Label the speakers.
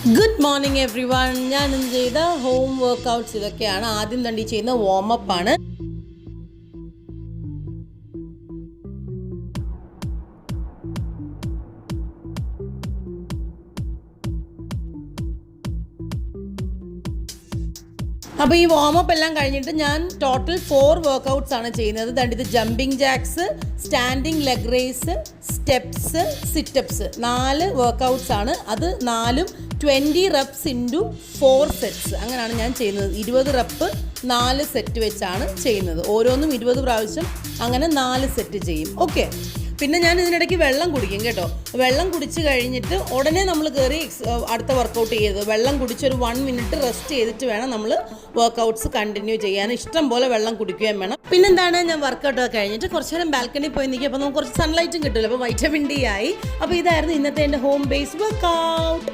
Speaker 1: Good morning every one. ഞാൻ ഇന്ന് ചെയ്ത ഹോം വർക്കൗട്ട്സ് ഇതൊക്കെയാണ്. ആദ്യം തന്നെ ചെയ്യുന്ന വാമപ്പ് ആണ്. അപ്പോൾ ഈ വാമപ്പ് എല്ലാം കഴിഞ്ഞിട്ട് ഞാൻ ടോട്ടൽ 4 വർക്കൗട്ട്സ് ആണ് ചെയ്യുന്നത്. ഇത് jumping jacks, standing leg raise, steps, situps 4 workouts ആണ്. അത് 4ഉം 20 റെപ്സ് ഇൻറ്റു 4 സെറ്റ്സ് അങ്ങനെയാണ് ഞാൻ ചെയ്യുന്നത്. 20 റെപ്പ് 4 സെറ്റ് വെച്ചാണ് ചെയ്യുന്നത്. ഓരോന്നും 20 പ്രാവശ്യം അങ്ങനെ 4 സെറ്റ് ചെയ്യും. ഓക്കെ. പിന്നെ ഞാൻ ഇതിനിടയ്ക്ക് വെള്ളം കുടിക്കും കേട്ടോ. വെള്ളം കുടിച്ച് കഴിഞ്ഞിട്ട് ഉടനെ നമ്മൾ കയറി അടുത്ത വർക്കൗട്ട് ചെയ്യരുത്. വെള്ളം കുടിച്ചൊരു 1 മിനിറ്റ് റെസ്റ്റ് ചെയ്തിട്ട് വേണം നമ്മൾ വർക്കൗട്ട്സ് കണ്ടിന്യൂ ചെയ്യാൻ. ഇഷ്ടം പോലെ വെള്ളം കുടിക്കുകയും വേണം. പിന്നെന്താണ്, ഞാൻ വർക്കൗട്ട് കഴിഞ്ഞിട്ട് കുറച്ച് നേരം ബാൽക്കണി പോയി നിൽക്കുക. അപ്പോൾ നമുക്ക് കുറച്ച് സൺലൈറ്റും കിട്ടില്ല. അപ്പോൾ വൈറ്റമിൻ ഡി ആയി. അപ്പോൾ ഇതായിരുന്നു ഇന്നത്തെ എൻ്റെ ഹോം ബേസ്ഡ് വർക്കൗട്ട്.